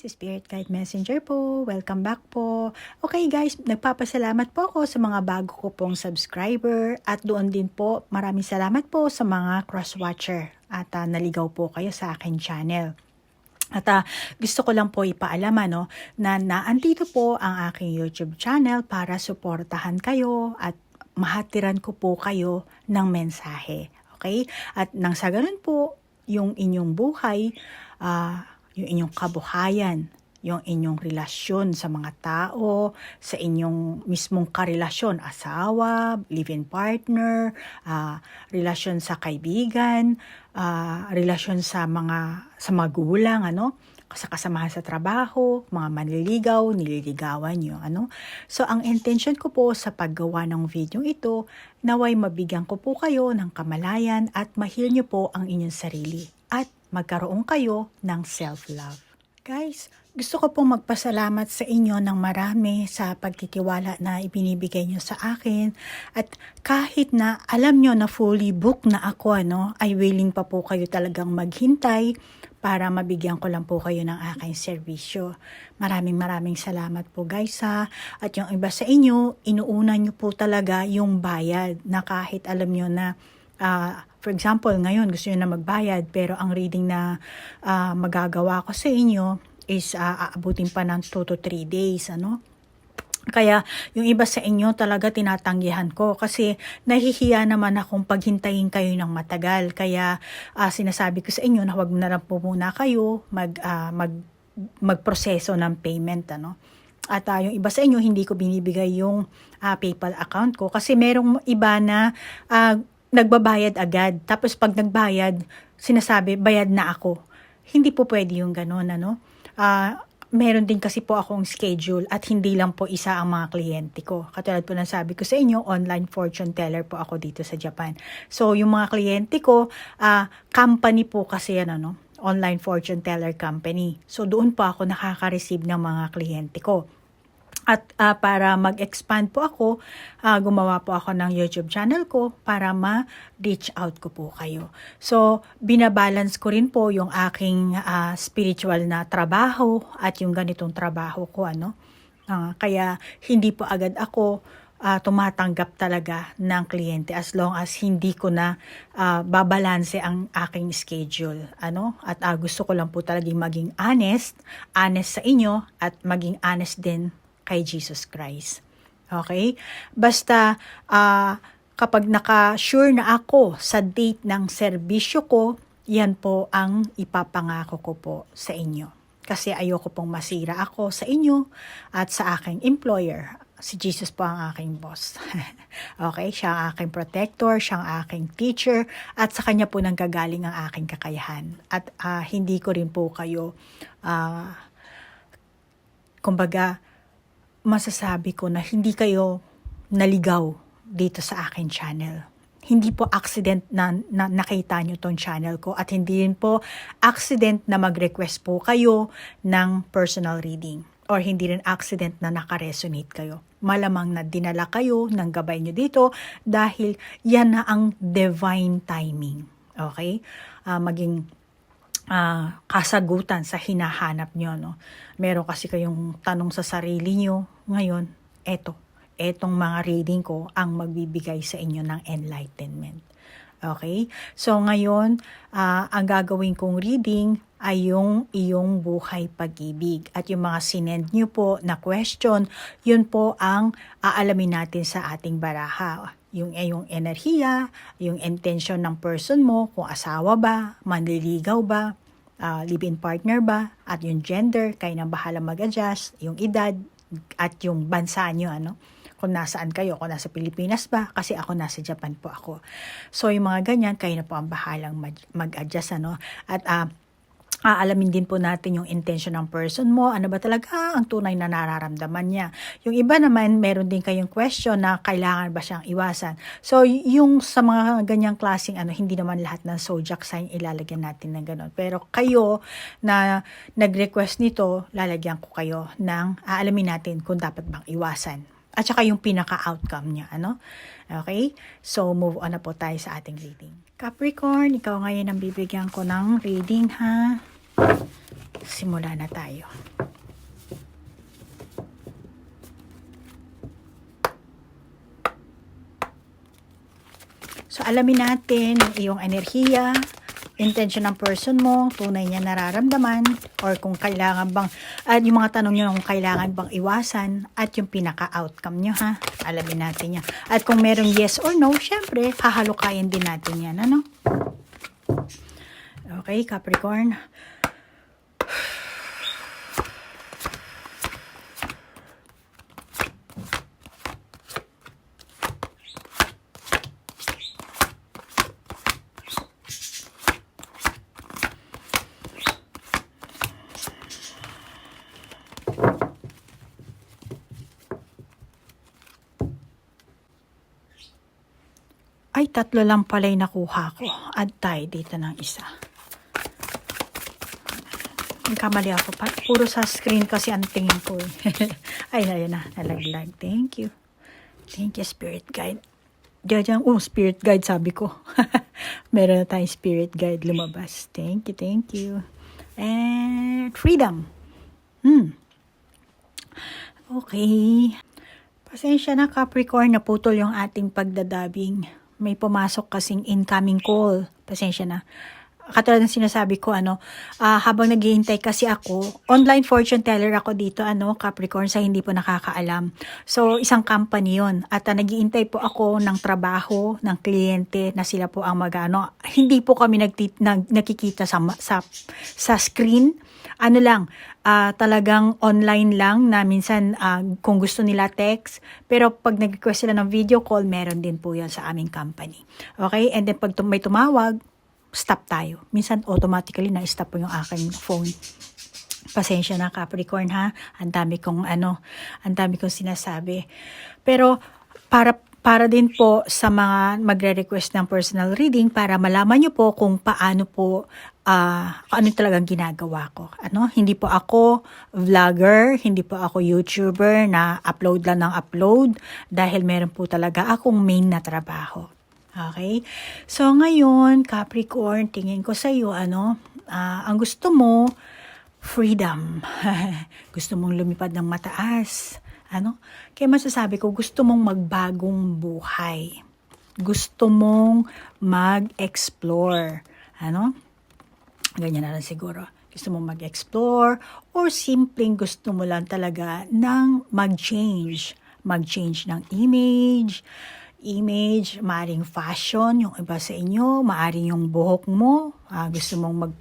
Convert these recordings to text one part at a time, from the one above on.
guys, Spirit Guide Messenger po. Welcome back po. Okay guys, nagpapasalamat po ako sa mga bago ko pong subscriber at doon din po maraming salamat po sa mga cross-watcher at naligaw po kayo sa akin channel. At gusto ko lang po ipaalam na naandito po ang aking YouTube channel para suportahan kayo at mahatiran ko po kayo ng mensahe. Okay? At nang sa ganun po, yung inyong buhay, yung inyong kabuhayan, yung inyong relasyon sa mga tao, sa inyong mismong karelasyon, asawa, live-in partner, relasyon sa kaibigan, relasyon sa magulang, sa kasamahan sa trabaho, mga manliligaw, nililigawan nyo, So, ang intention ko po sa paggawa ng video ito, naway mabigyan ko po kayo ng kamalayan at ma-heal nyo po ang inyong sarili at magkaroon kayo ng self-love. Guys, gusto ko pong magpasalamat sa inyo ng marami sa pagtitiwala na ibinibigay nyo sa akin. At kahit na alam nyo na fully booked na ako, ay willing pa po kayo talagang maghintay para mabigyan ko lang po kayo ng aking serbisyo. Maraming salamat po guys ha. At yung iba sa inyo, inuuna nyo po talaga yung bayad na kahit alam nyo na for example, ngayon gusto nyo na magbayad pero ang reading na magagawa ko sa inyo is aabutin pa ng 2 to 3 days. Kaya yung iba sa inyo talaga tinatanggihan ko kasi nahihiya naman akong paghintayin kayo ng matagal. Kaya sinasabi ko sa inyo na huwag na lang po muna kayo magproseso ng payment. At yung iba sa inyo hindi ko binibigay yung PayPal account ko kasi merong iba na nagbabayad agad. Tapos pag nagbayad, sinasabi, bayad na ako. Hindi po pwede yung ganun, meron din kasi po akong schedule at hindi lang po isa ang mga kliyente ko. Katulad po ng sabi ko sa inyo, online fortune teller po ako dito sa Japan. So, yung mga kliyente ko, company po kasi yan, online fortune teller company. So, doon po ako nakaka-receive ng mga kliyente ko. At para mag-expand po ako, gumawa po ako ng YouTube channel ko para ma-reach out ko po kayo. So, binabalance ko rin po yung aking spiritual na trabaho at yung ganitong trabaho ko. Kaya hindi po agad ako tumatanggap talaga ng kliyente as long as hindi ko na babalanse ang aking schedule. At gusto ko lang po talagang maging honest sa inyo at maging honest din kay Jesus Christ. Okay? Basta kapag naka-sure na ako sa date ng serbisyo ko, yan po ang ipapangako ko po sa inyo. Kasi ayoko pong masira ako sa inyo at sa aking employer. Si Jesus po ang aking boss. Okay? Siya ang aking protector, siya ang aking teacher, at sa kanya po nanggagaling ang aking kakayahan. At hindi ko rin po kayo kumbaga masasabi ko na hindi kayo naligaw dito sa akin channel. Hindi po accident na nakita nyo tong channel ko at hindi rin po accident na mag-request po kayo ng personal reading or hindi rin accident na nakaresonate kayo. Malamang na dinala kayo ng gabay nyo dito dahil yan na ang divine timing. Okay? Maging kasagutan sa hinahanap nyo. Meron kasi kayong tanong sa sarili nyo ngayon, etong mga reading ko ang magbibigay sa inyo ng enlightenment. Okay? So ngayon, ang gagawin kong reading ay yung iyong buhay pag-ibig. At yung mga sinend nyo po na question, yun po ang aalamin natin sa ating baraha. Yung enerhiya, yung intention ng person mo, kung asawa ba, manliligaw ba, live-in partner ba, at yung gender, kayo nang bahala mag-adjust, yung edad, at yung bansa nyo, kung nasaan kayo, kung nasa Pilipinas ba, kasi ako nasa Japan po ako. So, yung mga ganyan, kayo na po ang bahalang mag-adjust, At aalamin din po natin yung intention ng person mo. Ano ba talaga ang tunay na nararamdaman niya? Yung iba naman, meron din kayong question na kailangan ba siyang iwasan. So, yung sa mga ganyang klaseng hindi naman lahat ng zodiac sign ilalagyan natin ng gano'n. Pero kayo na nag-request nito, lalagyan ko kayo ng aalamin natin kung dapat bang iwasan. At saka yung pinaka-outcome niya, Okay? So, move on na po tayo sa ating reading. Capricorn, ikaw ngayon ang bibigyan ko ng reading, ha? Simula na tayo. So, alamin natin yung iyong enerhiya, intention ng person mo, tunay niya nararamdaman, or kung kailangan bang, at yung mga tanong nyo kung kailangan bang iwasan, at yung pinaka-outcome nyo, ha? Alamin natin yan. At kung merong yes or no, syempre, hahalukayan din natin yan, ano? Okay, Capricorn. Ay, 3 lang pala yung nakuha ko. Add tayo dito ng isa. Kamali ako. Puro sa screen kasi ang tingin ko. Ay, ayun na. Nalaglag. Thank you. Thank you, Spirit Guide. Diyan, Spirit Guide sabi ko. Meron na tayong Spirit Guide lumabas. Thank you, thank you. And freedom. Okay. Pasensya na, Capricorn. Naputol yung ating pagdadabing. May pumasok kasing incoming call. Pasensya na. Katulad ng sinasabi ko, habang naghihintay kasi ako, online fortune teller ako dito, Capricorn, sa hindi po nakakaalam. So, isang company yon. At naghihintay po ako ng trabaho, ng kliyente na sila po ang hindi po kami nakikita sa screen. Talagang online lang na minsan kung gusto nila text, pero pag nag-request sila ng video call, meron din po yan sa aming company. Okay? And then pag may tumawag, stop tayo. Minsan automatically na-stop po yung aking phone. Pasensya na, Capricorn, ha? Ang dami kong sinasabi. Pero para din po sa mga magre-request ng personal reading, para malaman nyo po kung paano po ano talagang ginagawa ko. Hindi po ako vlogger, hindi po ako YouTuber na upload lang ng upload, dahil meron po talaga akong main na trabaho. Okay? So, ngayon, Capricorn, tingin ko sa iyo, ang gusto mo, freedom. Gusto mong lumipad ng mataas. Kaya masasabi ko, gusto mong magbagong buhay. Gusto mong mag-explore. Ganyan na lang siguro. Gusto mong mag-explore, or simpleng gusto mo lang talaga ng mag-change. Mag-change ng image, maaring fashion, yung iba sa inyo, maaring yung buhok mo, gusto mong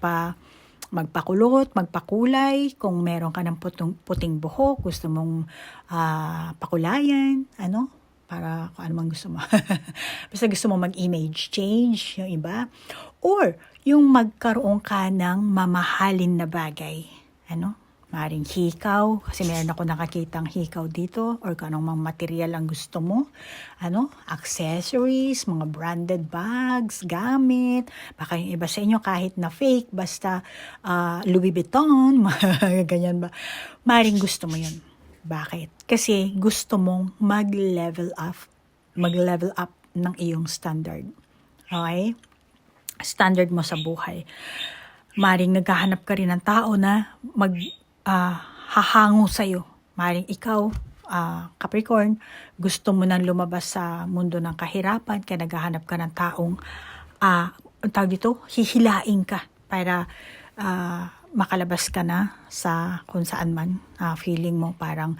magpakulot, magpakulay, kung meron ka ng puting buhok, gusto mong pakulayan, para kung ano man gusto mo. Basta gusto mong mag-image change, yung iba. Or, yung magkaroon ka ng mamahalin na bagay. Maring hikaw, kasi meron ako nakakitang hikaw dito, or kung anong mga material ang gusto mo, accessories, mga branded bags, gamit, baka yung iba sa inyo kahit na fake, basta Louis Vuitton, ganyan ba, maring gusto mo yun. Bakit? Kasi gusto mong mag-level up ng iyong standard. Okay? Standard mo sa buhay. Maring naghahanap ka rin ng tao na hahango sa'yo. Maring ikaw, Capricorn, gusto mo nang lumabas sa mundo ng kahirapan, kaya naghahanap ka ng taong, hihilain ka para makalabas ka na sa kung saan man. Feeling mo parang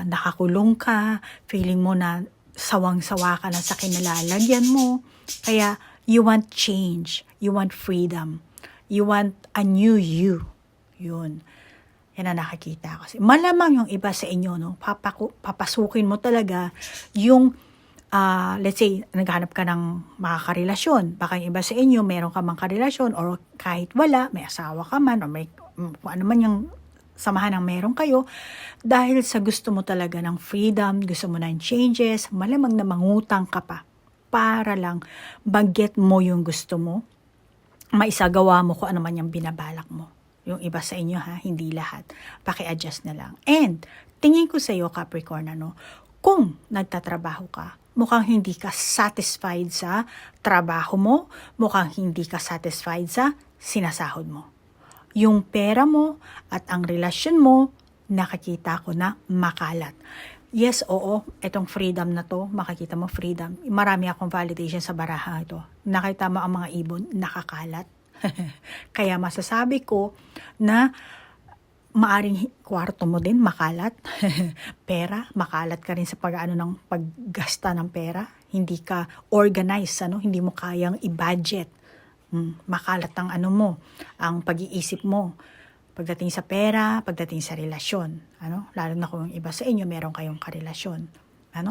nakakulong ka, feeling mo na sawang-sawa ka na sa kinalalagyan mo. Kaya you want change, you want freedom, you want a new you. Yun. Yan ang nakakita ko. Malamang yung iba sa inyo, papasukin mo talaga yung, let's say, naghanap ka ng makakarelasyon. Baka yung iba sa inyo, meron ka mang karelasyon, or kahit wala, may asawa ka man, or may, kung ano man yung samahan ng meron kayo, dahil sa gusto mo talaga ng freedom, gusto mo ng changes, malamang na mangutang ka pa, para lang baget mo yung gusto mo, maisagawa mo kung ano man yung binabalak mo. Yung iba sa inyo, hindi lahat. Paki-adjust na lang. And, tingin ko sa iyo, Capricorn, kung nagtatrabaho ka, mukhang hindi ka satisfied sa trabaho mo, mukhang hindi ka satisfied sa sinasahod mo. yung pera mo at ang relasyon mo, nakikita ko na makalat. Yes, oo, itong freedom na to, makikita mo freedom. Marami akong validation sa baraha ito. Nakita mo ang mga ibon, nakakalat. Kaya masasabi ko na maaring kwarto mo din makalat. Pera, makalat ka rin sa pag-ano ng paggasta ng pera. Hindi ka organized, hindi mo kayang i-budget. Makalat ang ano mo, ang pag-iisip mo. Pagdating sa pera, pagdating sa relasyon. Lalo na kung iba sa inyo, meron kayong karelasyon.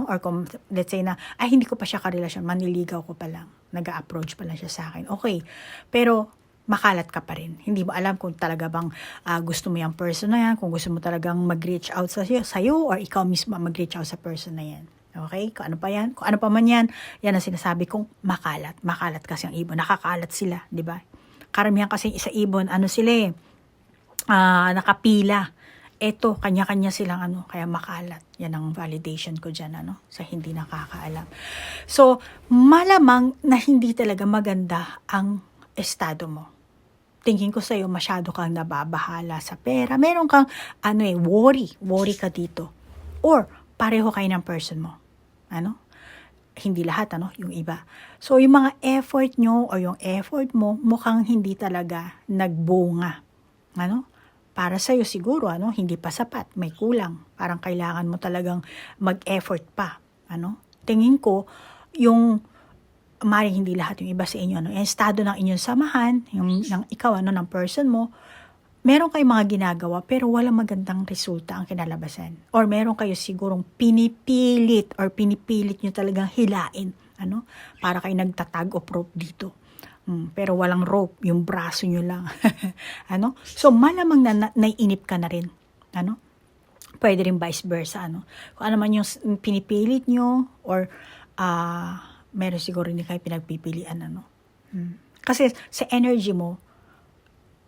Or kung, let's say na, hindi ko pa siya karelasyon, manliligaw ko pa lang. Nag-a-approach pa lang siya sa akin. Okay, pero makalat ka pa rin. Hindi mo alam kung talaga bang gusto mo yung person na yan, kung gusto mo talagang mag-reach out sa'yo, or ikaw mismo mag-reach out sa person na yan. Okay? Kung ano pa yan, kung ano pa man yan, yan ang sinasabi kong makalat. Makalat kasi ang ibon. Nakakalat sila, di ba? Karamihan kasi sa ibon, sila nakapila. Eto, kanya-kanya silang kaya makalat. Yan ang validation ko dyan, sa hindi nakakaalam. So, malamang na hindi talaga maganda ang estado mo. Tingin ko sa'yo, masyado kang nababahala sa pera. Meron kang, worry ka dito. Or, pareho kayo ng person mo. Hindi lahat, yung iba. So, yung mga effort nyo o yung effort mo, mukhang hindi talaga nagbunga. Para sa'yo siguro, hindi pa sapat, may kulang. Parang kailangan mo talagang mag-effort pa. Tingin ko, yung maring hindi lahat yung iba sa inyo, yung estado ng inyong samahan, ng ikaw, ng person mo, meron kayong mga ginagawa pero walang magandang resulta ang kinalabasan. Or meron kayo sigurong pinipilit nyo talagang hilain. Para kayo nagtatag of rope dito. Pero walang rope, yung braso nyo lang. So malamang na naiinip ka na rin. Pwede rin vice versa. Kung ano man yung pinipilit nyo or meron siguro hindi kayo pinagpipilian. Kasi sa energy mo,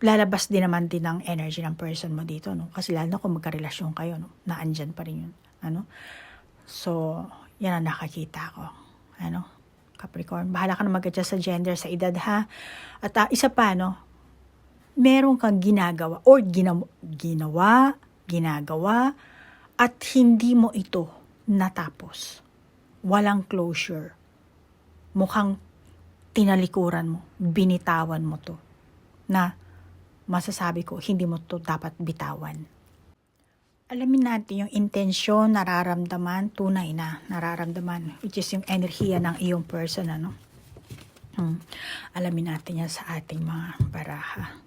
lalabas din naman din ang energy ng person mo dito, Kasi lalo na kung magkarelasyon kayo, naandyan pa rin yun, So, yan ang nakakita ko, Capricorn, bahala ka na mag-adjust sa gender, sa edad, ha? At isa pa, meron kang ginagawa, or ginagawa, at hindi mo ito natapos. Walang closure. Mukhang tinalikuran mo, binitawan mo to, na masasabi ko, hindi mo to dapat bitawan. Alamin natin yung intensyon, nararamdaman, tunay na nararamdaman, which is yung enerhiya ng iyong person, Alamin natin yan sa ating mga baraha.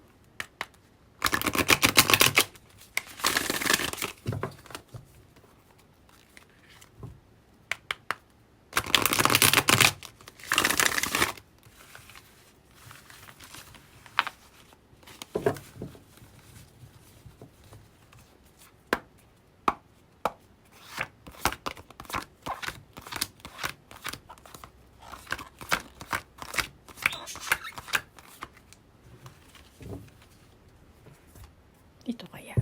Ito kaya.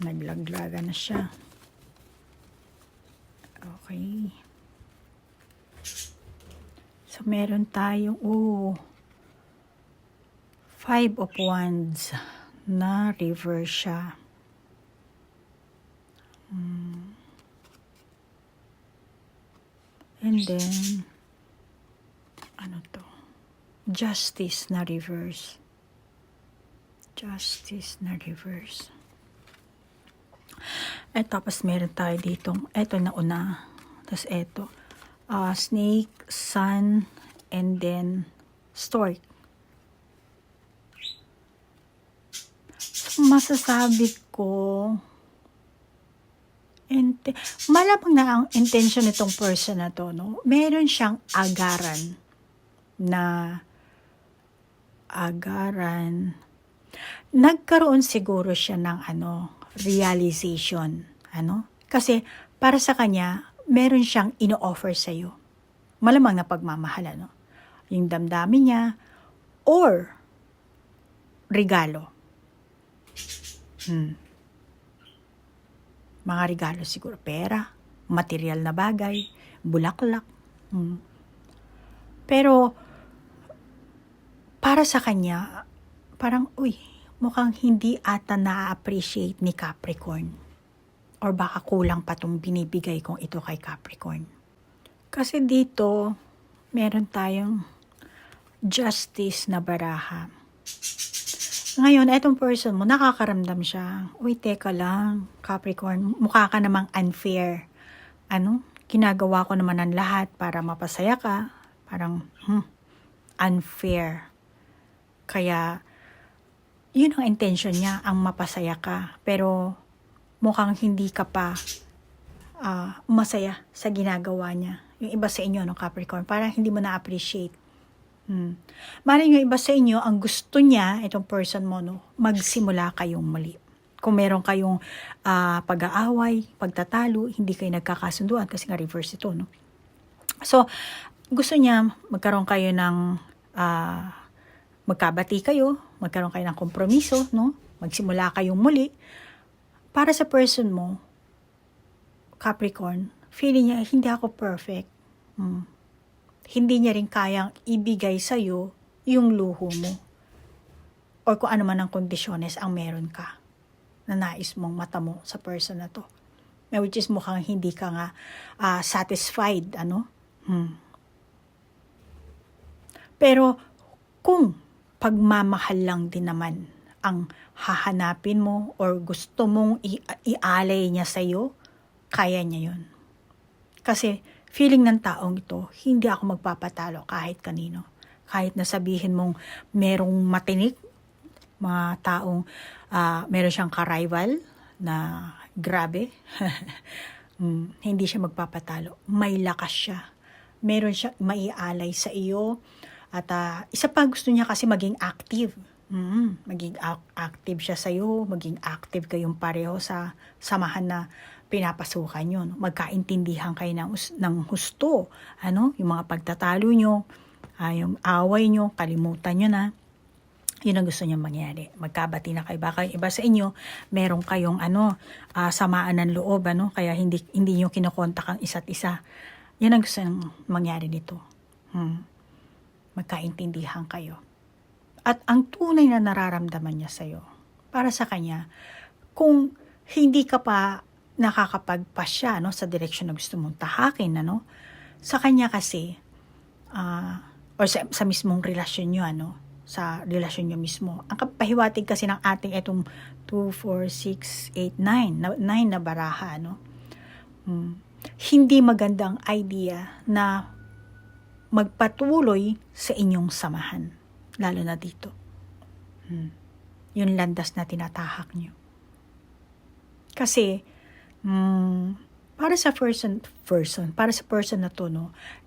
Naglaglaga na siya. Okay. So, meron tayong, 5 of Wands na reverse siya. And then, Justice na reverse. Justice na reverse. At tapos meron tayo ditong, eto na una. Tapos eto, snake, sun, and then stork. So, masasabi ko, malamang na ang intention nitong person na to, meron siyang agaran. Nagkaroon siguro siya ng realization. Kasi para sa kanya, meron siyang ino-offer sa'yo. Malamang na pagmamahal, yung damdamin niya, or regalo. Mga regalo siguro, pera, material na bagay, bulaklak. Pero, para sa kanya, parang, mukhang hindi ata na-appreciate ni Capricorn. Or baka kulang pa itong binibigay kong ito kay Capricorn. Kasi dito, meron tayong justice na baraha. Ngayon, etong person mo, nakakaramdam siya. Teka lang, Capricorn, mukha ka namang unfair. Ginagawa ko naman ang lahat para mapasaya ka. Parang, unfair. Kaya, yun ang intention niya, ang mapasaya ka. Pero, mukhang hindi ka pa masaya sa ginagawa niya. Yung iba sa inyo, Capricorn, parang hindi mo na-appreciate. Maring yung iba sa inyo, ang gusto niya, itong person mo, magsimula kayong muli. Kung meron kayong pag-aaway, pagtatalo, hindi kayo nagkakasunduan kasi nga reverse ito, So, gusto niya magkaroon kayo ng magkabati kayo, magkaroon kayo ng kompromiso, magsimula kayong muli. Para sa person mo, Capricorn, feeling niya, hindi ako perfect. Hindi niya rin kayang ibigay sa'yo yung luho mo. O kung ano man ang kondisyones ang meron ka na nais mong matamo sa person na to. Which is mukhang hindi ka nga satisfied, Pero kung pagmamahal lang din naman ang hahanapin mo or gusto mong ialay niya sa'yo, kaya niya yun. Kasi feeling ng taong ito, hindi ako magpapatalo kahit kanino. Kahit na sabihin mong merong matinik, mga taong meron siyang ka-rival na grabe, hindi siya magpapatalo. May lakas siya. Meron siya maialay sa iyo. At isa pa gusto niya kasi maging active. Maging active siya sa iyo, maging active kayong pareho sa samahan na pinapasukan nyo. Magkaintindihan kayo ng husto. Yung mga pagtatalo nyo, yung away nyo, kalimutan nyo na. Yun ang gusto niya mangyari. Magkabati na kayo. Baka iba sa inyo, meron kayong samaan ng loob, kaya hindi nyo kinokontak ang isa't isa. Yan ang gusto niyang mangyari dito. Magkaintindihan kayo. At ang tunay na nararamdaman niya sa'yo, para sa kanya, kung hindi ka pa nakakapagpasya sa direksyon na gusto mong tahakin, sa kanya kasi, or sa mismong relasyon nyo, sa relasyon nyo mismo. Ang pahiwatig kasi ng ating itong 2, 4, 6, 8, 9 na baraha, hindi magandang idea na magpatuloy sa inyong samahan, lalo na dito. Yung landas na tinatahak nyo. Kasi, para sa person na to,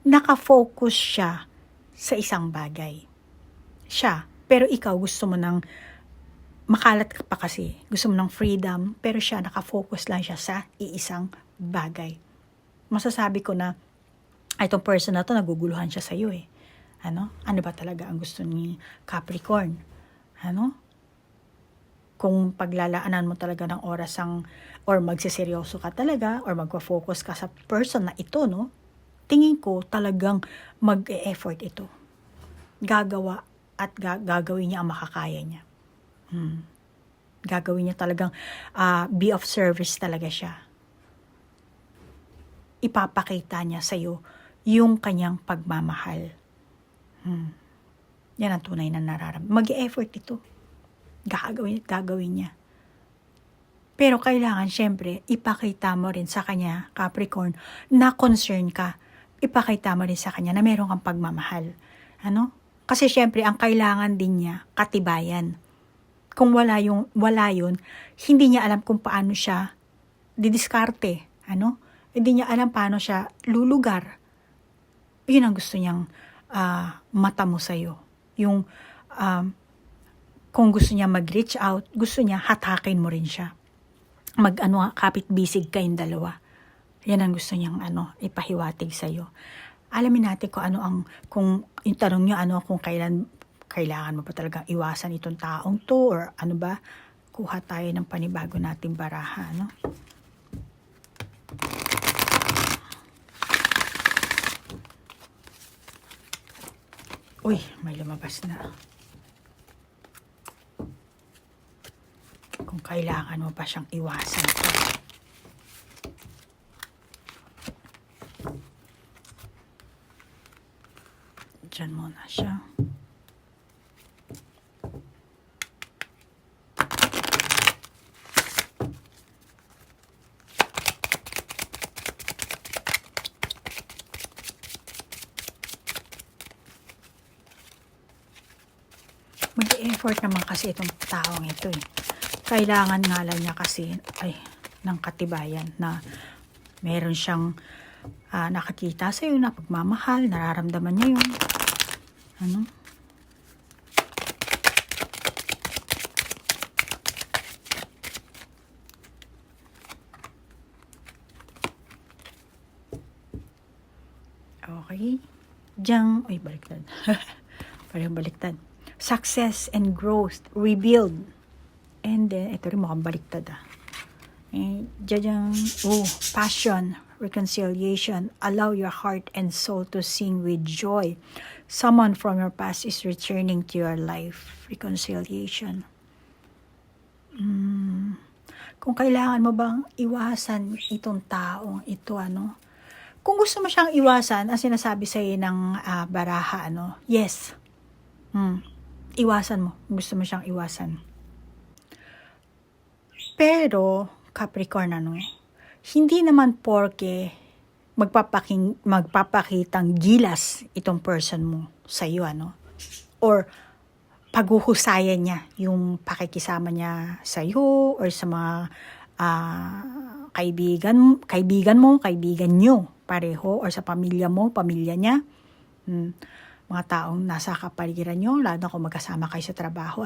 nakafocus siya sa isang bagay. Pero ikaw gusto mo ng makalat ka pa kasi. Gusto mo ng freedom, pero siya nakafocus lang siya sa iisang bagay. Masasabi ko na itong person na to, naguguluhan siya sa iyo eh. Ano ba talaga ang gusto ni Capricorn? Kung paglalaanan mo talaga ng oras or magsiseryoso ka talaga or magpa-focus ka sa person na ito, tingin ko talagang mag-e-effort ito. Gagawa at gagawin niya ang makakaya niya. Gagawin niya talagang be of service talaga siya. Ipapakita niya sa'yo yung kanyang pagmamahal. Yan ang tunay na nararamdaman. Mag-e-effort ito. Gagawin niya. Pero kailangan, syempre, ipakita mo rin sa kanya, Capricorn, na concern ka. Ipakita mo rin sa kanya na meron kang pagmamahal. Kasi syempre, ang kailangan din niya, katibayan. Kung wala yun, hindi niya alam kung paano siya didiskarte. Hindi niya alam paano siya lulugar. Yun ang gusto niyang mata mo sa'yo. Yung, kung gusto niya mag-reach out, gusto niya hatakin mo rin siya. Kapit-bisig kayong dalawa. Yan ang gusto niyang ipahiwatig sa'yo. Alamin natin kung yung tanong niyo kung kailangan mo pa talagang iwasan itong taong to or kuha tayo ng panibago nating baraha, Uy, may lumabas na. Kung kailangan mo pa siyang iwasan to. Diyan muna siya. Mag-effort naman kasi itong taong ito eh. Kailangan nga lang niya kasi ng katibayan na meron siyang nakakita sa iyo na pagmamahal, nararamdaman niya yun. Ano? Okay. Diyang, baliktad. Parang baliktad. Success and growth, rebuild. And then, ito rin mukhang baliktad Diyan, passion, reconciliation, allow your heart and soul to sing with joy. Someone from your past is returning to your life. Reconciliation. Kung kailangan mo bang iwasan itong taong ito, kung gusto mo siyang iwasan, ang sinasabi sa iyo ng baraha, yes. Iwasan mo. Gusto mo siyang iwasan. Pero, Capricorn, hindi naman porke magpapakitang gilas itong person mo sa iyo, or paghuhusayan niya yung pakikisama niya sa iyo or sa mga kaibigan nyo, pareho, or sa pamilya mo, pamilya niya, mga taong nasa kapaligiran nyo, lalo na kung magkasama kayo sa trabaho,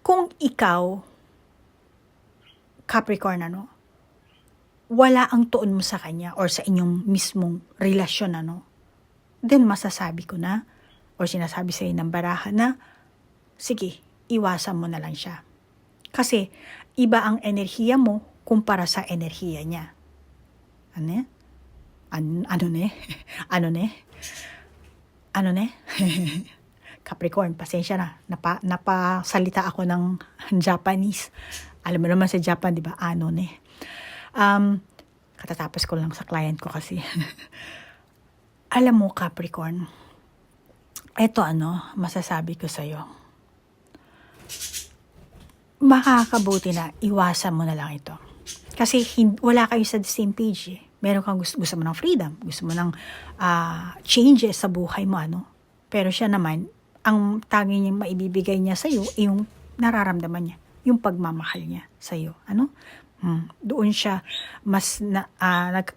Kung ikaw, Capricorn, wala ang tuon mo sa kanya or sa inyong mismong relasyon, then masasabi ko na, or sinasabi sa ng baraha na, sige, iwasan mo na lang siya. Kasi, iba ang enerhiya mo kumpara sa enerhiya niya. Ano ne? Capricorn, pasensya na. Napasalita ako ng Japanese. Alam mo naman sa Japan, di ba? Katatapos ko lang sa client ko kasi. Alam mo, Capricorn, ito masasabi ko sa'yo. Makakabuti na iwasan mo na lang ito. Kasi wala kayo sa same page eh. Meron kang gusto mo ng freedom, gusto mo ng changes sa buhay mo, Pero siya naman, ang tanging niyang maibibigay niya sa iyo ay yung nararamdaman niya, yung pagmamahal niya sa iyo, Doon siya mas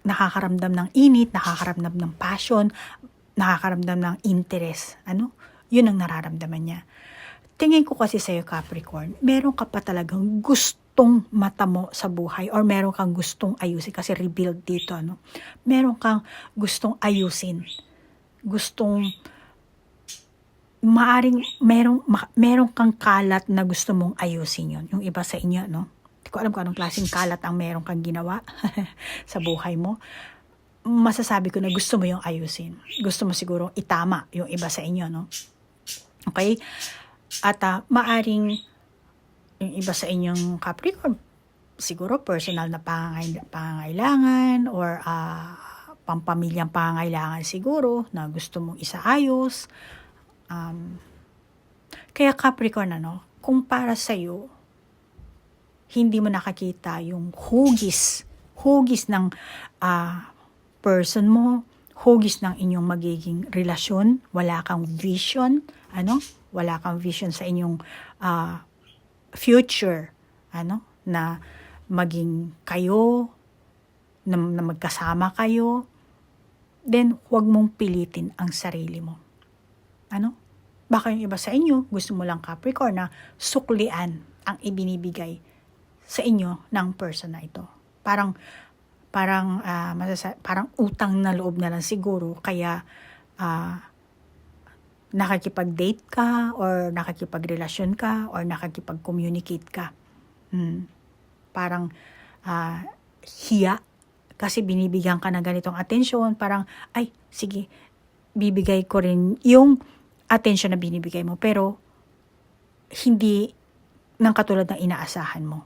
nakakaramdam ng init, nakakaramdam ng passion, nakakaramdam ng interest, Yun ang nararamdaman niya. Tingin ko kasi sa iyo, Capricorn, meron ka pa talagang gustong matamo sa buhay or meron kang gustong ayusin kasi rebuild dito, Meron kang gustong ayusin. Maaring meron kang kalat na gusto mong ayusin yun. Yung iba sa inyo, Hindi ko alam kung anong klaseng kalat ang meron kang ginawa sa buhay mo. Masasabi ko na gusto mo yung ayusin. Gusto mo siguro itama yung iba sa inyo, Okay? At maaring yung iba sa inyong Capricorn, siguro personal na pangangailangan or pampamilyang pangangailangan siguro na gusto mong isaayos. Kaya Capricorn, kung para sa'yo, hindi mo nakakita yung hugis ng person mo, hugis ng inyong magiging relasyon, wala kang vision, wala kang vision sa inyong future, na maging kayo, na magkasama kayo, then huwag mong pilitin ang sarili mo. Baka yung iba sa inyo, gusto mo lang Capricorn na suklian ang ibinibigay sa inyo ng person na ito. Parang utang na loob na lang siguro, kaya nakikipag-date ka or nakikipagrelasyon ka or nakikipag-communicate ka. Parang hiya kasi binibigyan ka ng ganitong atensyon, parang ay sige, bibigay ko rin yung attention na binibigay mo, pero hindi ng katulad ng inaasahan mo.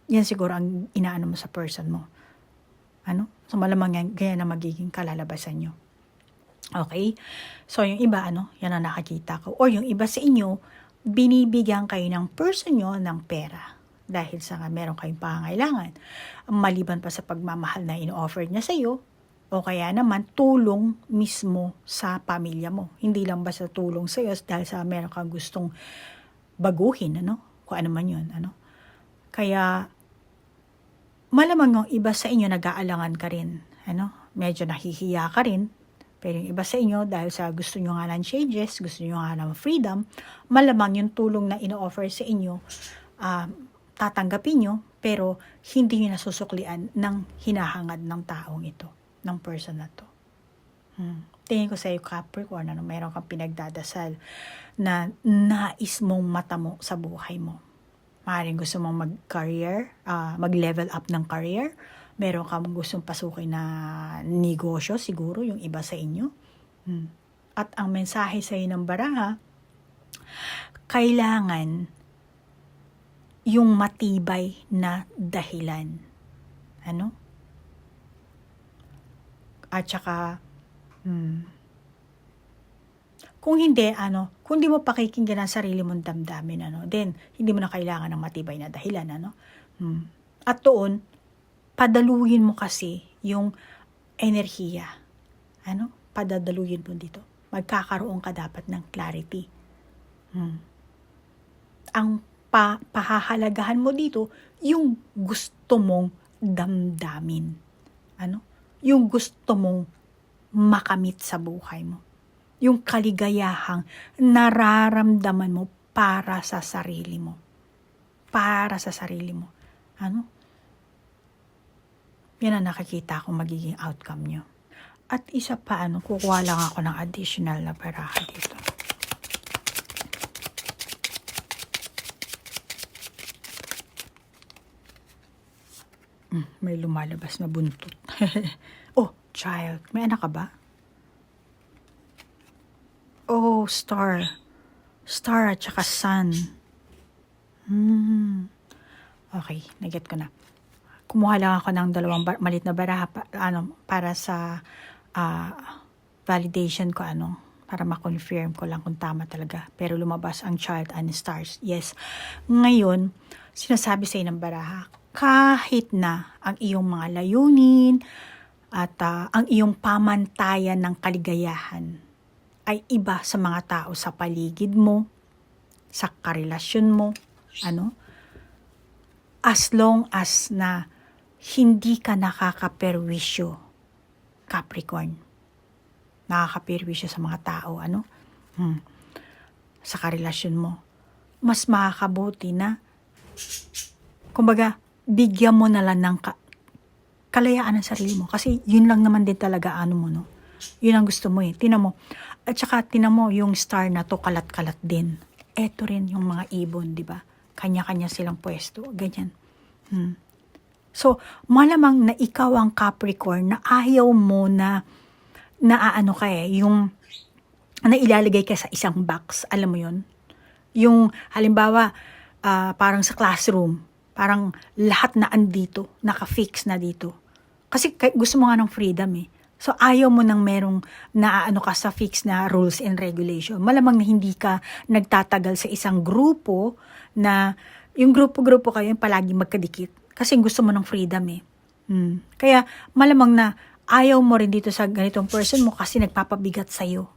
Yan siguro ang inaano mo sa person mo. Ano? So malamang yan, ganyan na magiging kalalabasan nyo. Okay? So yung iba, yan ang nakakita ko. Or yung iba sa inyo, binibigyan kayo ng person nyo ng pera. Dahil sa meron kayong pangangailangan. Maliban pa sa pagmamahal na ino-offer niya sa iyo, o kaya naman tulong mismo sa pamilya mo. Hindi lang basta tulong sa iyo dahil sa meron kang gustong baguhin, kung ano man yun, Kaya, malamang yung iba sa inyo nag-aalangan ka rin, Medyo nahihiya ka rin, pero yung iba sa inyo, dahil sa gusto nyo nga ng changes, gusto nyo nga ng freedom, malamang yung tulong na ino-offer sa inyo, tatanggapin nyo, pero hindi nyo nasusuklian ng hinahangad ng taong ito, ng person na to. Tingin ko sa iyo, Capricorn, mayroon kang pinagdadasal na nais mong matamo sa buhay mo. Maaaring gusto mong mag-career, mag-level up ng career. Meron kang gustong pasukin na negosyo, siguro, yung iba sa inyo. At ang mensahe sa iyo ng baraha, kailangan yung matibay na dahilan. At saka, kung hindi, kung di mo pakikinggan ang sarili mong damdamin, then, hindi mo na kailangan ng matibay na dahilan, At doon, padaluyin mo kasi yung enerhiya. Padadaluyin mo dito. Magkakaroon ka dapat ng clarity. Ang pahahalagahan mo dito, yung gusto mong damdamin. Yung gusto mong makamit sa buhay mo. Yung kaligayahang nararamdaman mo para sa sarili mo. Para sa sarili mo. Yan ang nakikita kong magiging outcome nyo. At isa pa, kukuha lang ako ng additional na baraha dito. May lumalabas na buntot. Oh, child. May anak ka ba? Oh, star. Star at saka sun. Okay, naget ko na. Kumuha lang ako ng dalawang malit na baraha para sa validation ko, para ma-confirm ko lang kung tama talaga. Pero lumabas ang child and stars. Yes. Ngayon, sinasabi sa ng baraha, kahit na ang iyong mga layunin at ang iyong pamantayan ng kaligayahan ay iba sa mga tao sa paligid mo, sa karelasyon mo, as long as na hindi ka nakakaperwisyo, Capricorn. Nakakaperwisyo sa mga tao, sa karelasyon mo. Mas makakabuti na, kumbaga, bigyan mo na lang ng kalayaan ng sarili mo. Kasi yun lang naman din talaga Yun ang gusto mo Tinan mo. At saka tinan mo yung star na to kalat-kalat din. Eto rin yung mga ibon, di ba? Kanya-kanya silang pwesto. Ganyan. So, malamang na ikaw ang Capricorn na ayaw mo na yung na ilalagay ka sa isang box. Alam mo yun? Yung halimbawa, parang sa classroom, parang lahat na andito, naka-fix na dito. Kasi gusto mo nga ng freedom So, ayaw mo nang merong ka sa fix na rules and regulation. Malamang na hindi ka nagtatagal sa isang grupo na, yung grupo-grupo kayo yung palagi magkadikit. Kasi gusto mo ng freedom Kaya, malamang na ayaw mo rin dito sa ganitong person mo kasi nagpapabigat sa'yo.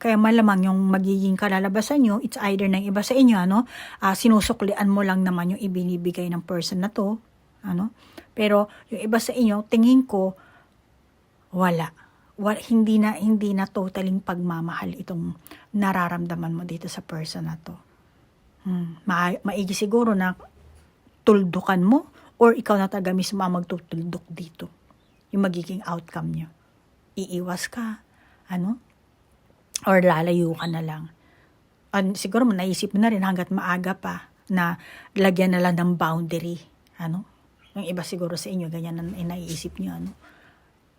Kaya malamang yung magiging kalalabasan nyo, it's either ng iba sa inyo, sinusuklian mo lang naman yung ibinibigay ng person na to, pero yung iba sa inyo, tingin ko, hindi na totaling pagmamahal itong nararamdaman mo dito sa person na to. Maigi siguro na tuldukan mo, or ikaw na taga mismo ang magtutuldok dito. Yung magiging outcome nyo. Iiwas ka, or lalayo ka na lang. Siguro naisip mo na rin hanggat maaga pa na lagyan na lang ng boundary. Yung iba siguro sa inyo, ganyan na naiisip nyo.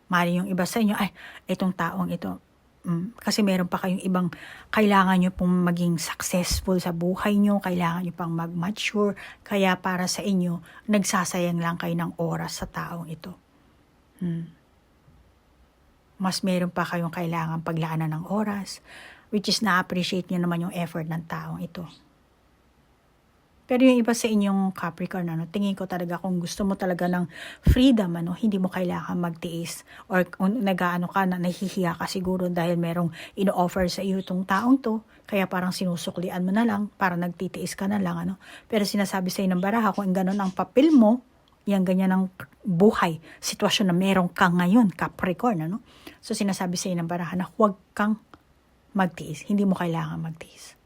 Mali yung iba sa inyo, ay, itong taong ito, kasi meron pa kayong ibang kailangan nyo pong maging successful sa buhay nyo, kailangan nyo pang mag-mature, kaya para sa inyo, nagsasayang lang kayo ng oras sa taong ito. Mas meron pa kayong kailangan paglaanan ng oras, which is na-appreciate nyo naman yung effort ng taong ito. Pero yung iba sa inyong Capricorn, tingin ko talaga kung gusto mo talaga ng freedom, hindi mo kailangan magtiis. Or kung nag-aano ka na, nahihiya ka siguro dahil merong ino-offer sa iyo itong taong to, kaya parang sinusuklian mo na lang, parang nagtitiis ka na lang. Pero sinasabi sa iyo ng baraha, kung gano'n ang papel mo, yan ganyan ang buhay, sitwasyon na meron kang ngayon, Capricorn. So sinasabi sa iyo ng baraha na huwag kang magtiis, hindi mo kailangan magtiis.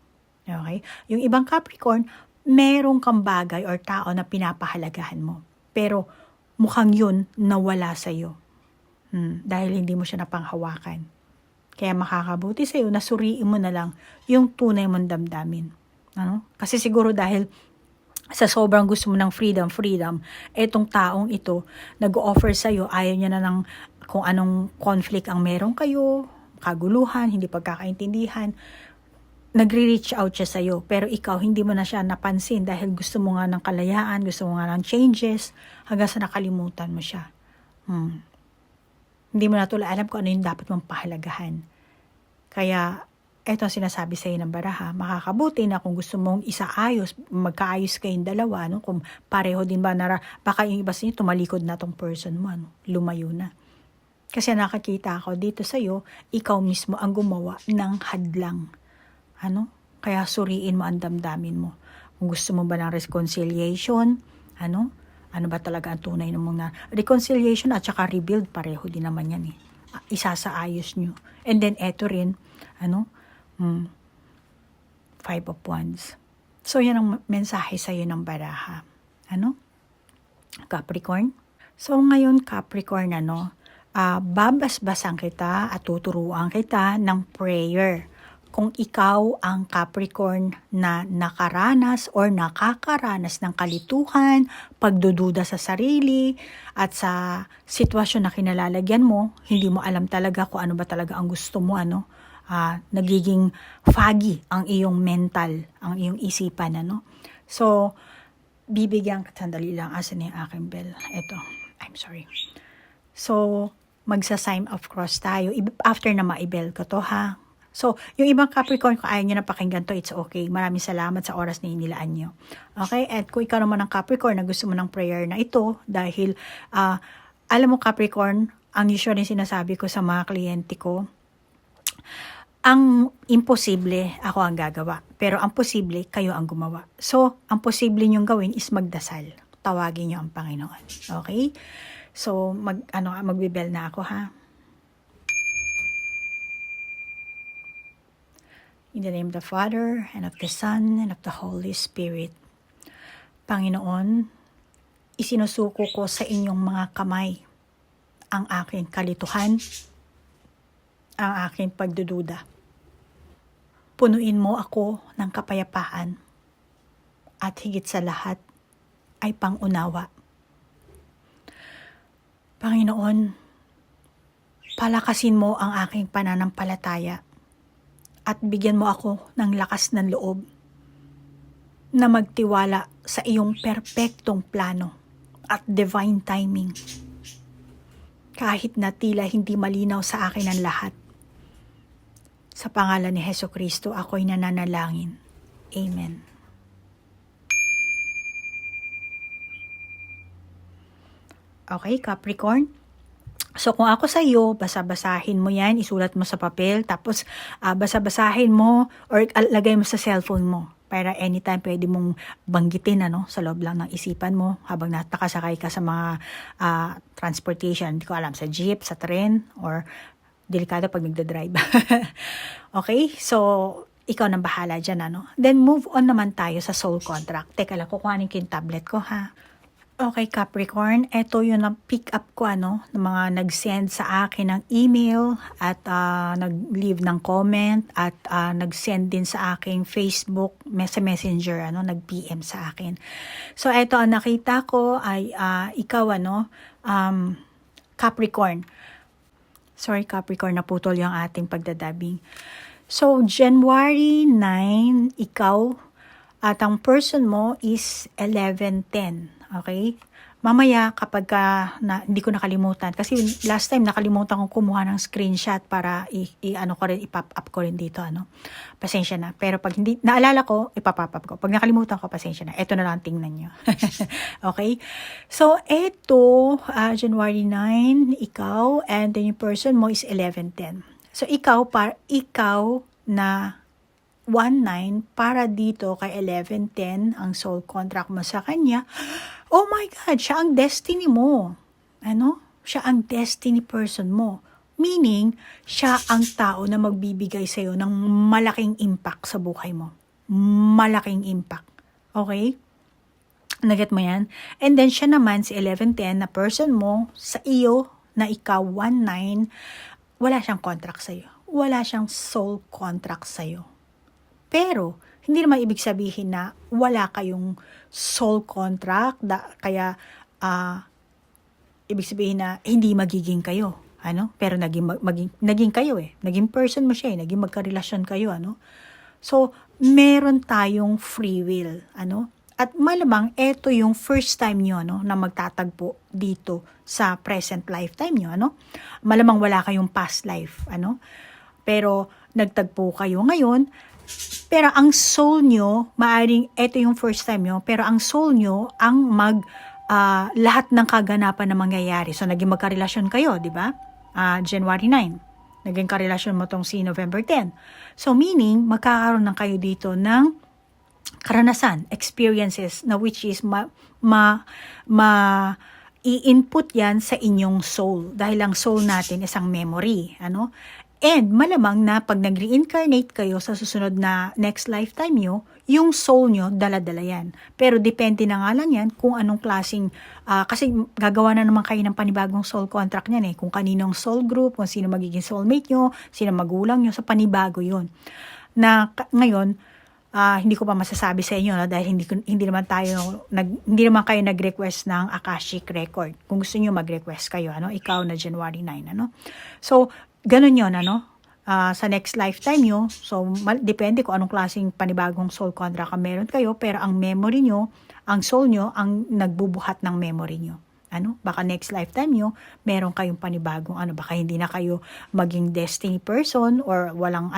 Okay? Yung ibang Capricorn, meron kang bagay or tao na pinapahalagahan mo. Pero mukhang yun nawala sa'yo. Dahil hindi mo siya napanghawakan. Kaya makakabuti sa'yo na suriin mo na lang yung tunay mong damdamin. Kasi siguro dahil sa sobrang gusto mo ng freedom, etong taong ito nag-offer sa'yo, ayaw niya na ng kung anong conflict ang meron kayo, kaguluhan, hindi pagkakaintindihan, nagre-reach out siya sa'yo, pero ikaw hindi mo na siya napansin dahil gusto mo nga ng kalayaan, gusto mo nga ng changes, hanggang sa nakalimutan mo siya. Hindi mo na tuloy alam kung ano yung dapat mong pahalagahan. Kaya, eto ang sinasabi sa'yo ng baraha, makakabuti na kung gusto mong isaayos, magkaayos kayong dalawa, kung pareho din ba, baka yung iba sa inyo, tumalikod na tong person mo, lumayo na. Kasi nakakita ako dito sa'yo, ikaw mismo ang gumawa ng hadlang. Kaya suriin mo ang damdamin mo. Kung gusto mo ba ng reconciliation, ano ba talaga ang tunay ng mga reconciliation at saka rebuild, pareho din naman yan isasaayos nyo. And then eto rin, Five of Wands. So yan ang mensahe sa'yo ng baraha. Capricorn? So ngayon Capricorn, babasbasan kita at tuturuan kita ng prayer. Kung ikaw ang Capricorn na nakaranas or nakakaranas ng kalituhan, pagdududa sa sarili, at sa sitwasyon na kinalalagyan mo, hindi mo alam talaga kung ano ba talaga ang gusto mo, nagiging foggy ang iyong mental, ang iyong isipan, So, bibigyan ka, sandali lang, asan yung aking bell? Ito, I'm sorry. So, magsa-sign of cross tayo, after na ma-bell ko to, ha? So, yung ibang Capricorn, kung ayaw nyo na pakinggan to, it's okay. Maraming salamat sa oras na inilaan nyo. Okay? At kung ikaw naman ang Capricorn na gusto mo ng prayer na ito, dahil, alam mo Capricorn, ang usually sinasabi ko sa mga kliyente ko, ang imposible, ako ang gagawa. Pero ang posible, kayo ang gumawa. So, ang posible nyong gawin is magdasal. Tawagin nyo ang Panginoon. Okay? So, magbibel na ako, ha? In the name of the Father, and of the Son, and of the Holy Spirit. Panginoon, isinusuko ko sa inyong mga kamay ang aking kalituhan, ang aking pagdududa. Punuin mo ako ng kapayapaan at higit sa lahat ay pangunawa. Panginoon, palakasin mo ang aking pananampalataya at bigyan mo ako ng lakas ng loob na magtiwala sa iyong perpektong plano at divine timing. Kahit na tila hindi malinaw sa akin ang lahat. Sa pangalan ni Hesukristo, ako'y nananalangin. Amen. Okay, Capricorn? So kung ako sa iyo, basa-basahin mo yan, isulat mo sa papel, tapos basa-basahin mo or lagay mo sa cellphone mo para anytime pwede mong banggitin sa loob lang ng isipan mo habang nakasakay ka sa mga transportation, hindi ko alam, sa jeep, sa tren, or delikado pag nagdadrive. Okay? So, ikaw nang bahala dyan, Then move on naman tayo sa soul contract. Teka lang, kukuhanin ko yung tablet ko, ha? Okay, Capricorn, ito yung na-pick up ko, ng mga nag-send sa akin ng email at nag-leave ng comment at nag-send din sa aking Facebook Messenger, nag-PM sa akin. So, ito ang nakita ko ay ikaw, Capricorn, Sorry Capricorn, naputol yung ating pagdadabing. So, January 9, ikaw at ang person mo is 11:10. Okay? Mamaya kapag hindi ko nakalimutan, kasi last time nakalimutan kong kumuha ng screenshot para i-ano ko rin, i-pop up ko rin dito, ano. Pasensya na. Pero pag hindi naalala ko, ipapop up ko. Pag nakalimutan ko, pasensya na. Ito na lang tingnan nyo. Okay? So, ito, January 9, ikaw, and then yung person mo is 11:10. So, ikaw na 1-9 para dito kay 11-10 ang soul contract mo sa kanya. Oh my God, siya ang destiny mo. Ano? Siya ang destiny person mo. Meaning, siya ang tao na magbibigay sa'yo ng malaking impact sa buhay mo. Malaking impact. Okay? Naget mo yan? And then, siya naman, si 11-10 na person mo, sa iyo, na ikaw 1-9, wala siyang contract sa'yo. Wala siyang soul contract sa'yo. Pero, hindi naman ibig sabihin na wala kayong soul contract, kaya ibig sabihin na hindi magiging kayo. Ano? Pero naging kayo eh. Naging person mo siya eh. Naging magkarelasyon kayo. Ano? So, meron tayong free will. Ano? At malamang, ito yung first time nyo na magtatagpo dito sa present lifetime nyo. Ano? Malamang wala kayong past life. Ano? Pero, nagtagpo kayo ngayon. Pero ang soul nyo, maaaring ito yung first time nyo, pero ang soul nyo ang lahat ng kaganapan na mangyayari. So, naging magkarelasyon kayo, di ba? January 9. Naging karelasyon mo tong si November 10. So, meaning, magkakaroon ng kayo dito ng karanasan, experiences, na which is i-input yan sa inyong soul. Dahil ang soul natin isang memory. Ano? And malamang na pag nag-reincarnate kayo sa susunod na next lifetime nyo, yung soul nyo, dala-dala yan. Pero depende na nga lang yan kung anong klaseng, kasi gagawa na naman kayo ng panibagong soul contract niyan eh. Kung kaninong soul group, kung sino magiging soulmate nyo, sino magulang nyo, sa panibago yun. Na ngayon, hindi ko pa masasabi sa inyo dahil hindi naman kayo nag-request ng Akashic record. Kung gusto niyo mag-request kayo, ikaw na January 9, So, ganun yun, sa next lifetime nyo, so depende kung anong klaseng panibagong soul contract ang meron kayo, pero ang memory nyo, ang soul nyo, ang nagbubuhat ng memory nyo. Baka next lifetime nyo, meron kayong panibagong, baka hindi na kayo maging destiny person or walang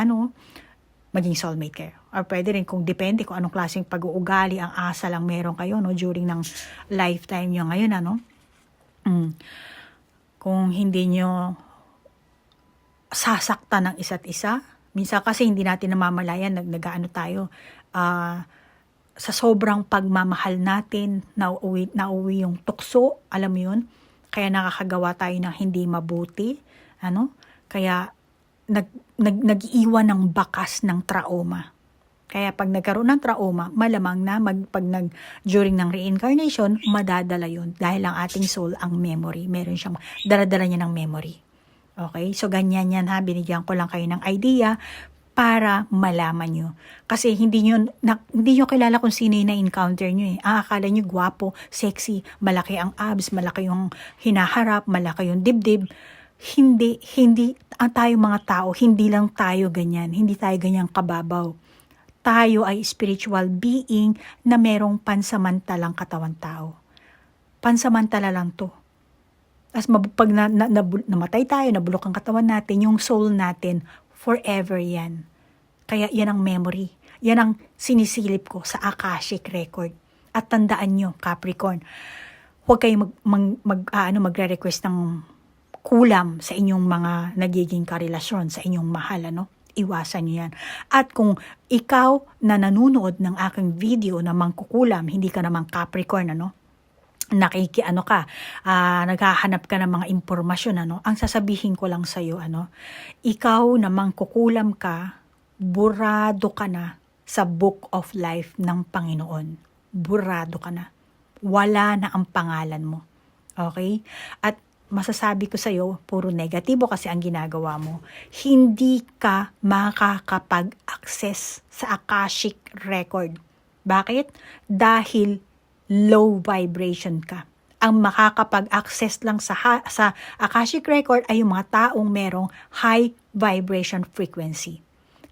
maging soulmate kayo. Or pwede rin kung depende kung anong klaseng pag-uugali, ang asa lang meron kayo, during ng lifetime nyo ngayon, Kung hindi nyo sasaktan ng isa't isa. Minsan kasi hindi natin namamalayan, nag-ano tayo, sa sobrang pagmamahal natin, nauwi yung tukso, alam mo yun, kaya nakakagawa tayo ng hindi mabuti, kaya nag-iwan ng bakas ng trauma. Kaya pag nagkaroon ng trauma, malamang na during ng reincarnation, madadala yun, dahil ang ating soul, ang memory, meron siyang, daladala niya ng memory. Okay? So, ganyan yan ha. Binigyan ko lang kayo ng idea para malaman nyo. Kasi hindi nyo kilala kung sino yung na-encounter nyo eh. Akala nyo gwapo, sexy, malaki ang abs, malaki yung hinaharap, malaki yung dibdib. Hindi, tayo mga tao, hindi lang tayo ganyan. Hindi tayo ganyan kababaw. Tayo ay spiritual being na merong pansamantalang katawan tao. Pansamantala lang to. As pag namatay tayo, nabulok ang katawan natin, yung soul natin, forever yan. Kaya yan ang memory. Yan ang sinisilip ko sa Akashic record. At tandaan nyo, Capricorn, huwag kayo magre-request ng kulam sa inyong mga nagiging karelasyon, sa inyong mahal, Iwasan nyo yan. At kung ikaw na nanonood ng aking video na mangkukulam, hindi ka naman Capricorn, naghahanap ka ng mga impormasyon, ang sasabihin ko lang sa'yo, ikaw na mangkukulam ka, burado ka na sa Book of Life ng Panginoon. Burado ka na. Wala na ang pangalan mo. Okay? At masasabi ko sa'yo, puro negatibo kasi ang ginagawa mo. Hindi ka makakapag-access sa Akashic record. Bakit? Dahil low vibration ka. Ang makakapag-access lang sa Akashic Record ay yung mga taong merong high vibration frequency.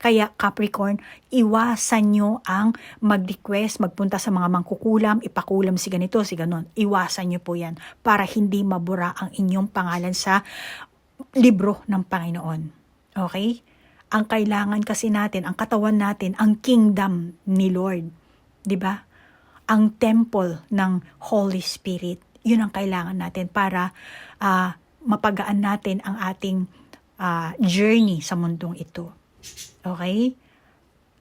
Kaya Capricorn, iwasan nyo ang mag-request, magpunta sa mga mangkukulam, ipakulam si ganito, si ganon. Iwasan nyo po yan para hindi mabura ang inyong pangalan sa libro ng Panginoon. Okay? Ang kailangan kasi natin, ang katawan natin, ang kingdom ni Lord. 'Di ba? Ang temple ng Holy Spirit. Yun ang kailangan natin para mapagaan natin ang ating journey sa mundong ito. Okay?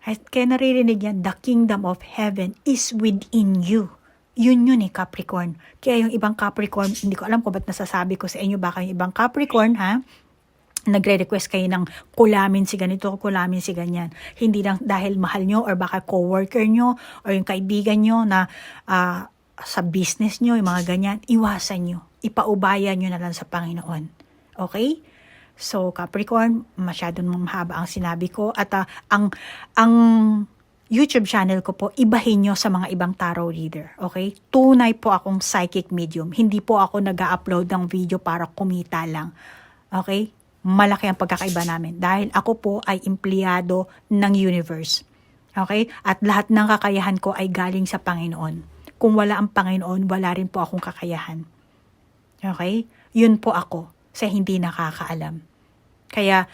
Kaya naririnig yan, the kingdom of heaven is within you. Yun Capricorn. Kaya yung ibang Capricorn, hindi ko alam kung ba't nasasabi ko sa inyo, baka yung ibang Capricorn, nagre-request kayo ng kulamin si ganito, kulamin si ganyan. Hindi lang dahil mahal nyo or baka co-worker nyo or yung kaibigan nyo na sa business nyo, yung mga ganyan, iwasan nyo. Ipaubaya nyo na lang sa Panginoon. Okay? So, Capricorn, masyadong mahaba ang sinabi ko. At ang YouTube channel ko po, ibahin nyo sa mga ibang tarot reader. Okay? Tunay po akong psychic medium. Hindi po ako nag-upload ng video para kumita lang. Okay? Malaki ang pagkakaiba namin dahil ako po ay empleyado ng universe. Okay? At lahat ng kakayahan ko ay galing sa Panginoon. Kung wala ang Panginoon, wala rin po akong kakayahan. Okay? Yun po ako sa hindi nakakaalam. Kaya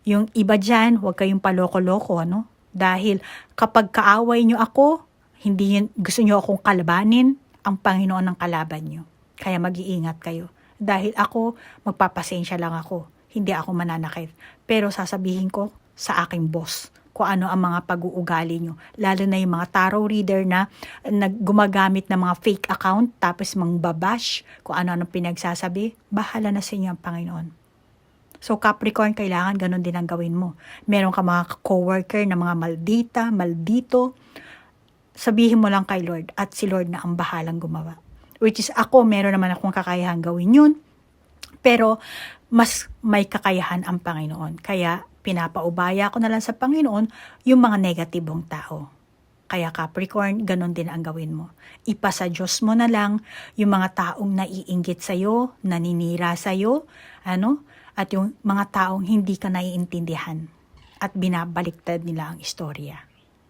yung iba dyan, huwag kayong paloko-loko, no? Dahil kapag kaaway nyo ako, hindi yun, gusto nyo akong kalabanin, ang Panginoon ang kalaban nyo. Kaya mag-iingat kayo. Dahil ako, magpapasensya lang ako. Hindi ako mananakit. Pero sasabihin ko sa aking boss kung ano ang mga pag-uugali nyo. Lalo na yung mga tarot reader na gumagamit ng mga fake account tapos mangbabash kung ano-ano pinagsasabi. Bahala na sa inyo ang Panginoon. So Capricorn, kailangan ganun din ang gawin mo. Meron ka mga coworker na mga maldito. Sabihin mo lang kay Lord at si Lord na ang bahalang gumawa. Which is ako, meron naman akong kakayahan gawin yun. Pero mas may kakayahan ang Panginoon. Kaya pinapaubaya ko na lang sa Panginoon yung mga negatibong tao. Kaya Capricorn, ganun din ang gawin mo. Ipasa Diyos mo na lang yung mga taong naiinggit sa'yo, naninira sa'yo, at yung mga taong hindi ka naiintindihan at binabaliktad nila ang istorya.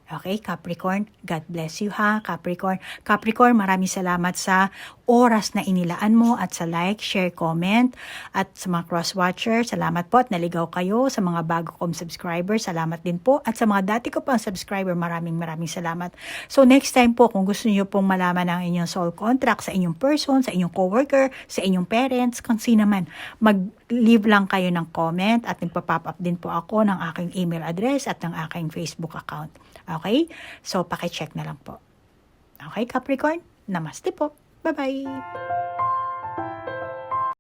Okay, Capricorn, God bless you Capricorn. Capricorn, maraming salamat sa oras na inilaan mo at sa like, share, comment at sa mga cross-watcher. Salamat po at naligaw kayo. Sa mga bago kong subscriber, salamat din po. At sa mga dati ko pang subscriber, maraming salamat. So next time po, kung gusto niyo pong malaman ang inyong soul contract sa inyong person, sa inyong coworker, sa inyong parents, kung sino man, mag-leave lang kayo ng comment at nagpa-pop up din po ako ng aking email address at ng aking Facebook account. Okay? So, paki-check na lang po. Okay, Capricorn? Namaste po. Bye-bye!